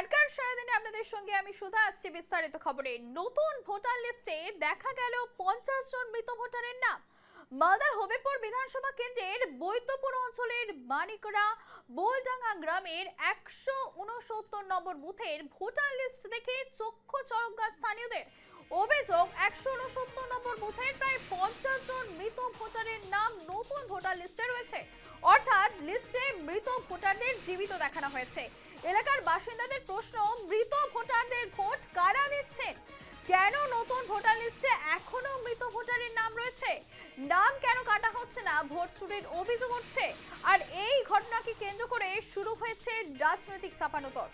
আজকের সারাদিনে আপনাদের সঙ্গে আমি সুধা আসছি বিস্তারিত খবরে। নতুন ভোটার লিস্টে দেখা গেল 50 জন মৃত ভোটারের নাম। মালদার হবিবপুর বিধানসভা কেন্দ্রের বৈদ্যপুর অঞ্চলের মানিকড়া বোলডাঙ্গা গ্রামের 169 নম্বর বুথের ভোটার লিস্ট দেখে চক্ষু চড়ক স্থানীয়দের। অভিযোগ, 169 নম্বর বুথের প্রায় 50 জন মৃত ভোটারের নাম নতুন ভোটার লিস্টে রয়েছে। অর্থাৎ লিস্টে মৃত ভোটারদের জীবিত দেখানো হয়েছে। এলাকার বাসিন্দাদের প্রশ্ন, মৃত ভোটারদের ভোট কারা দিচ্ছেন? কেন নতুন ভোটার লিস্টে এখনো মৃত ভোটারের নাম রয়েছে? নাম কেন কাটা হচ্ছে না? ভোট চুরির অভিযোগ উঠছে। আর এই ঘটনাকে কেন্দ্র করে শুরু হয়েছে রাজনৈতিক চাপানোতর।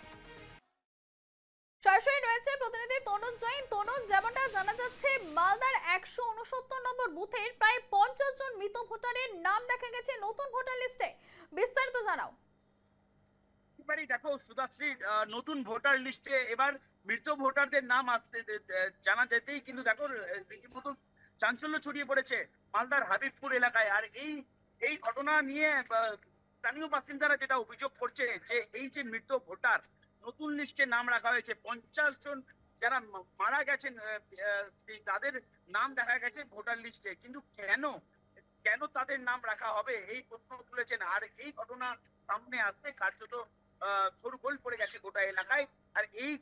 সরাসরি রয়েছে প্রতিনিধি তনুজ জৈন। তনুজ, যেমনটা জানা যাচ্ছে, মালদার 169 নম্বর বুথের প্রায় 50 জন মৃত ভোটারের নাম দেখা গেছে নতুন ভোটার লিস্টে। বিস্তারিত জানাও। এবারই দেখো সুধাশ্রী, নতুন ভোটার লিস্টে এবার মৃত ভোটারদের নাম আসতে জানা যেতেই কিন্তু দেখো রীতিমতো চাঞ্চল্য ছড়িয়ে পড়েছে মালদার হাবিবপুর এলাকায়। আর এই এই ঘটনা নিয়ে স্থানীয় বাসিন্দারা যেটা অভিযোগ করছে যে এই যে মৃত ভোটার নতুন লিস্টে নাম রাখা হয়েছে 50 জন যারা মারা গেছেন, তাদের নাম দেখা গেছে ভোটার লিস্টে, কিন্তু কেন কেন তাদের নাম রাখা হবে এই প্রশ্ন তুলেছেন। আর এই ঘটনা সামনে আসতে কার্যত শোরগোল পড়ে গেছে গোটা এলাকায়। আর এই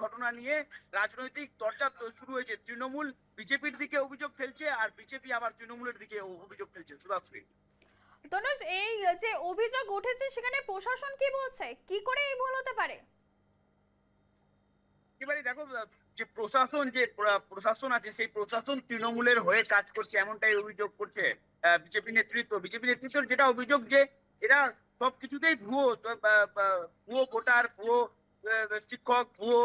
ঘটনা নিয়ে রাজনৈতিক চর্চা শুরু হয়েছে। তৃণমূল বিজেপির দিকে অভিযোগ ফেলছে, আর বিজেপি আবার তৃণমূলের দিকে অভিযোগ ফেলছে। সুধাশ্রী, তনুজ, এই যে অভিযোগ উঠেছে সেখানে প্রশাসন কি বলছে? কি করে এই ভুল হতে পারে? এবারে দেখো যে প্রশাসন আছে, সেই প্রশাসন তৃণমূলের হয়ে কাজ করছে এমনটাই অভিযোগ করছে বিজেপি নেতৃত্বের যেটা অভিযোগ যে এরা সবকিছুতেই ভুয়ো ভোটার, ভুয়ো শিক্ষক, ভুয়ো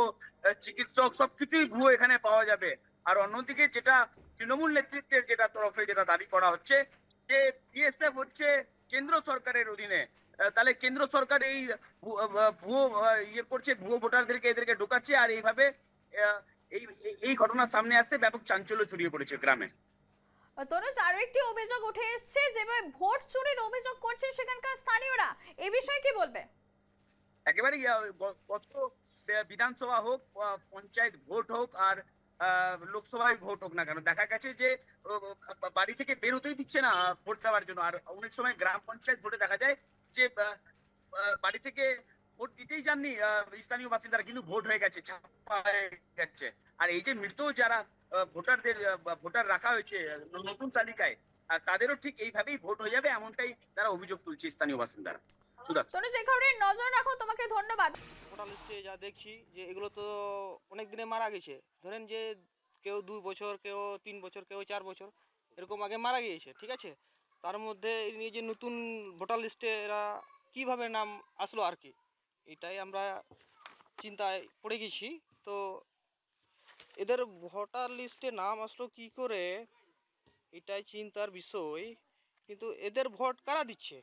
চিকিৎসক, সবকিছুই ভুয়ো এখানে পাওয়া যাবে। আর অন্যদিকে যেটা তৃণমূল নেতৃত্বের যেটা তরফে যেটা দাবি করা হচ্ছে যে বিএসএফ হচ্ছে কেন্দ্র সরকারের অধীনে, তাহলে কেন্দ্র সরকার এই ভুয়ো ইয়ে করছে, ভুয়ো ভোটারদেরকে এদেরকে ঢোকাচ্ছে। আর এইভাবে এই এই ঘটনার সামনে আসতে ব্যাপক চাঞ্চল্য ছড়িয়ে পড়েছে গ্রামে। তনুজ, আরো একটি অভিযোগ উঠে এসেছে, যেভাবে ভোট চুরির অভিযোগ করছে সেখানকার স্থানীয়রা। এই বিষয়ে কি বলবে? একেবারে গত বিধানসভা হোক, পঞ্চায়েত ভোট হোক, আর লোকসভায় ভোট হোক না কেন, দেখা গেছে যে বাড়ি থেকে বেরোতেই দিচ্ছে না ভোট দেওয়ার জন্য। আর অনেক সময় গ্রাম পঞ্চায়েত ভোটে দেখা যায় যে বাড়ি থেকে ভোট দিতেই যাননি স্থানীয় বাসিন্দারা, কিন্তু ভোট হয়ে গেছে, ছাপ্পা হয়ে গেছে। আর এই যে মৃত যারা ভোটার রাখা হয়েছে নতুন তালিকায়, আর তাদেরও ঠিক এইভাবেই ভোট হয়ে যাবে, এমনটাই তারা অভিযোগ তুলছে স্থানীয় বাসিন্দারা। তনুজ, এই খবরের নজর রাখো, তোমাকে ধন্যবাদ। ভোটার লিস্টে যা দেখছি যে এগুলো তো অনেক দিনে মারা গেছে। ধরেন যে কেউ 2 বছর, কেউ 3 বছর, কেউ 4 বছর এরকম আগে মারা গিয়েছে, ঠিক আছে। তার মধ্যে এই যে নতুন ভোটার লিস্টে এরা কীভাবে নাম আসলো আর কি, এটাই আমরা চিন্তায় পড়ে গেছি। তো এদের ভোটার লিস্টে নাম আসলো কি করে, এটাই চিন্তার বিষয়। কিন্তু এদের ভোট কারা দিচ্ছে?